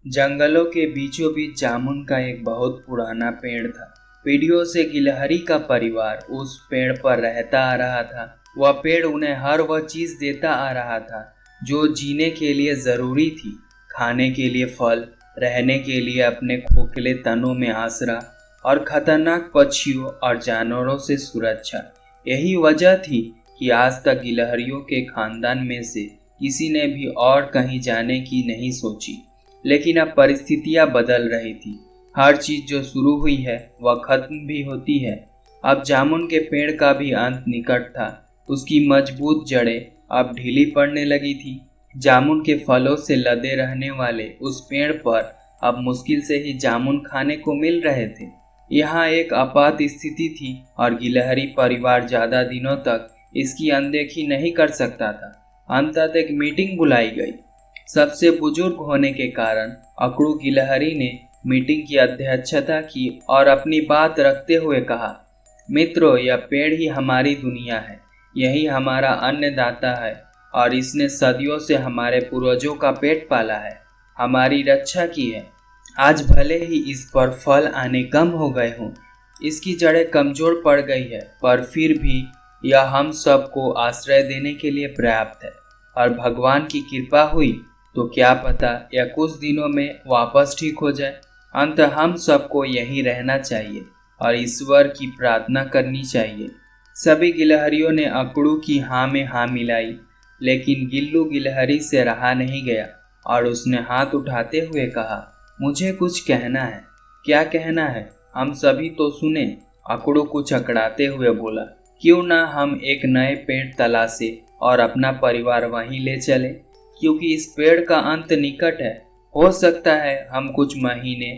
जंगलों के बीचों बीच जामुन का एक बहुत पुराना पेड़ था। पीढ़ियों से गिलहरी का परिवार उस पेड़ पर रहता आ रहा था। वह पेड़ उन्हें हर वह चीज देता आ रहा था जो जीने के लिए जरूरी थी। खाने के लिए फल, रहने के लिए अपने खोखले तनों में आसरा और खतरनाक पक्षियों और जानवरों से सुरक्षा। यही वजह थी कि आज तक गिलहरियों के खानदान में से किसी ने भी और कहीं जाने की नहीं सोची। लेकिन अब परिस्थितियां बदल रही थी। हर चीज जो शुरू हुई है वह खत्म भी होती है। अब जामुन के पेड़ का भी अंत निकट था। उसकी मजबूत जड़ें अब ढीली पड़ने लगी थी। जामुन के फलों से लदे रहने वाले उस पेड़ पर अब मुश्किल से ही जामुन खाने को मिल रहे थे। यहाँ एक आपात स्थिति थी और गिलहरी परिवार ज्यादा दिनों तक इसकी अनदेखी नहीं कर सकता था। अंततः एक मीटिंग बुलाई गई। सबसे बुजुर्ग होने के कारण अकड़ू गिलहरी ने मीटिंग की अध्यक्षता की और अपनी बात रखते हुए कहा, मित्रों, यह पेड़ ही हमारी दुनिया है। यही हमारा अन्नदाता है और इसने सदियों से हमारे पूर्वजों का पेट पाला है, हमारी रक्षा की है। आज भले ही इस पर फल आने कम हो गए हों, इसकी जड़ें कमजोर पड़ गई है, पर फिर भी यह हम सबको आश्रय देने के लिए पर्याप्त है। और भगवान की कृपा हुई तो क्या पता यह कुछ दिनों में वापस ठीक हो जाए। अंत हम सबको यहीं रहना चाहिए और ईश्वर की प्रार्थना करनी चाहिए। सभी गिलहरियों ने अकड़ू की हाँ में हाँ मिलाई, लेकिन गिल्लू गिलहरी से रहा नहीं गया और उसने हाथ उठाते हुए कहा, मुझे कुछ कहना है। क्या कहना है? हम सभी तो सुने। अकड़ू कुछ अकड़ाते हुए बोला, क्यों ना हम एक नए पेड़ तलाशे और अपना परिवार वहीं ले चले, क्योंकि इस पेड़ का अंत निकट है। हो सकता है हम कुछ महीने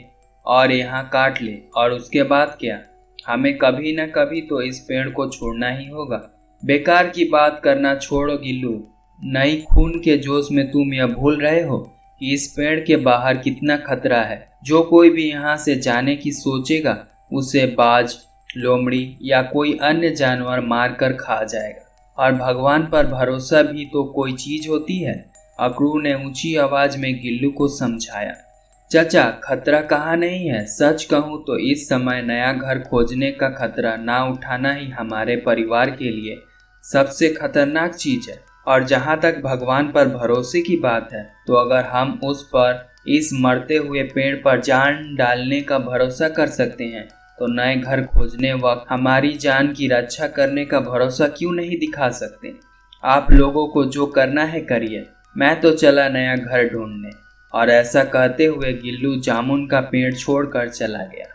और यहाँ काट ले, और उसके बाद क्या? हमें कभी न कभी तो इस पेड़ को छोड़ना ही होगा। बेकार की बात करना छोड़ो गिल्लू। नई खून के जोश में तुम यह भूल रहे हो कि इस पेड़ के बाहर कितना खतरा है। जो कोई भी यहाँ से जाने की सोचेगा उसे बाज, लोमड़ी या कोई अन्य जानवर मार कर खा जाएगा। और भगवान पर भरोसा भी तो कोई चीज होती है। अकड़ू ने ऊंची आवाज में गिल्लू को समझाया, चाचा, खतरा कहाँ नहीं है। सच कहूँ तो इस समय नया घर खोजने का खतरा ना उठाना ही हमारे परिवार के लिए सबसे खतरनाक चीज है। और जहाँ तक भगवान पर भरोसे की बात है, तो अगर हम उस पर, इस मरते हुए पेड़ पर जान डालने का भरोसा कर सकते हैं, तो नए घर खोजने वक्त हमारी जान की रक्षा करने का भरोसा क्यों नहीं दिखा सकते। आप लोगों को जो करना है करिए, मैं तो चला नया घर ढूंढने। और ऐसा कहते हुए गिल्लू जामुन का पेड़ छोड़कर चला गया।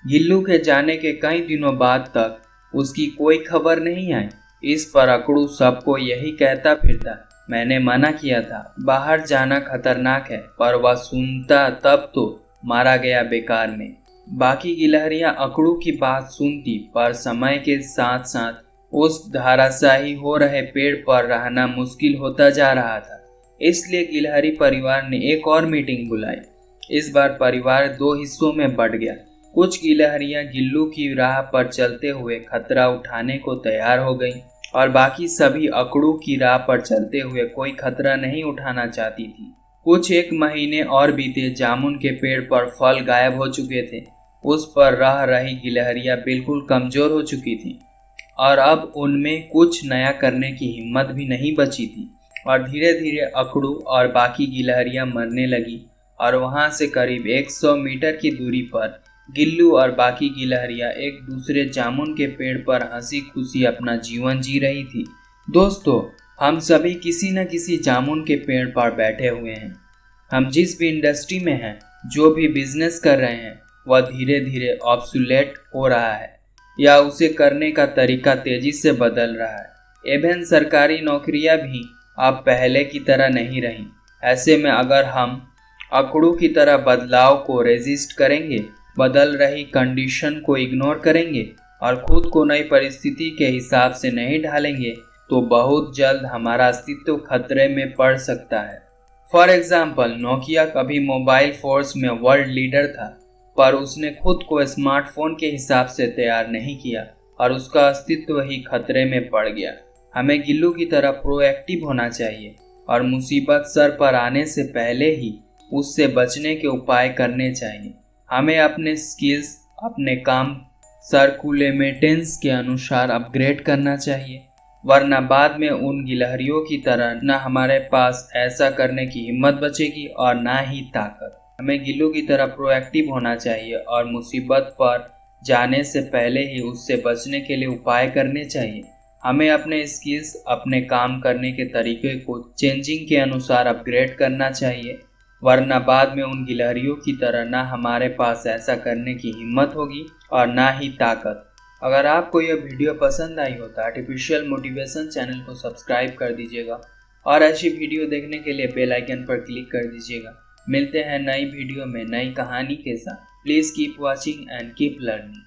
गिल्लू के जाने के कई दिनों बाद तक उसकी कोई खबर नहीं आई। इस पर अकड़ू सबको यही कहता फिरता, मैंने मना किया था, बाहर जाना खतरनाक है, पर वह सुनता तब तो मारा गया बेकार में। बाकी गिलहरियां अकड़ू की बात सुनती, पर समय के साथ साथ उस धाराशाही हो रहे पेड़ पर रहना मुश्किल होता जा रहा था। इसलिए गिलहरी परिवार ने एक और मीटिंग बुलाई। इस बार परिवार दो हिस्सों में बंट गया। कुछ गिलहरियां गिल्लू की राह पर चलते हुए खतरा उठाने को तैयार हो गईं और बाकी सभी अकड़ू की राह पर चलते हुए कोई खतरा नहीं उठाना चाहती थी। कुछ एक महीने और बीते। जामुन के पेड़ पर फल गायब हो चुके थे। उस पर रह रही गिलहरियां बिल्कुल कमजोर हो चुकी थीं और अब उनमें कुछ नया करने की हिम्मत भी नहीं बची थी। और धीरे धीरे अकड़ू और बाकी गिलहरियां मरने लगी और वहां से करीब 100 मीटर की दूरी पर गिल्लू और बाकी गिलहरियां एक दूसरे जामुन के पेड़ पर हंसी खुशी अपना जीवन जी रही थी। दोस्तों, हम सभी किसी न किसी जामुन के पेड़ पर बैठे हुए हैं। हम जिस भी इंडस्ट्री में हैं, जो भी बिजनेस कर रहे हैं, वह धीरे धीरे ऑब्सोलेट हो रहा है या उसे करने का तरीका तेजी से बदल रहा है। इवन सरकारी नौकरियां भी अब पहले की तरह नहीं रही। ऐसे में अगर हम अकड़ू की तरह बदलाव को रेजिस्ट करेंगे, बदल रही कंडीशन को इग्नोर करेंगे और खुद को नई परिस्थिति के हिसाब से नहीं ढालेंगे, तो बहुत जल्द हमारा अस्तित्व खतरे में पड़ सकता है। फॉर एग्जाम्पल, नोकिया कभी मोबाइल फोर्स में वर्ल्ड लीडर था, पर उसने खुद को स्मार्टफोन के हिसाब से तैयार नहीं किया और उसका अस्तित्व ही खतरे में पड़ गया। हमें गिल्लू की तरह प्रोएक्टिव होना चाहिए और मुसीबत सर पर आने से पहले ही उससे बचने के उपाय करने चाहिए। हमें अपने स्किल्स, अपने काम सर्कुलेमेटेंस के अनुसार अपग्रेड करना चाहिए, वरना बाद में उन गिलहरियों की तरह न हमारे पास ऐसा करने की हिम्मत बचेगी और ना ही ताकत। हमें गिल्लों की तरह प्रोएक्टिव होना चाहिए और मुसीबत पर जाने से पहले ही उससे बचने के लिए उपाय करने चाहिए। हमें अपने स्किल्स, अपने काम करने के तरीके को चेंजिंग के अनुसार अपग्रेड करना चाहिए, वरना बाद में उन गिलहरियों की तरह ना हमारे पास ऐसा करने की हिम्मत होगी और ना ही ताकत। अगर आपको यह वीडियो पसंद आई हो तो आर्टिफिशियल मोटिवेशन चैनल को सब्सक्राइब कर दीजिएगा और ऐसी वीडियो देखने के लिए बेल आइकन पर क्लिक कर दीजिएगा। मिलते हैं नई वीडियो में नई कहानी के साथ। Please keep watching and keep learning.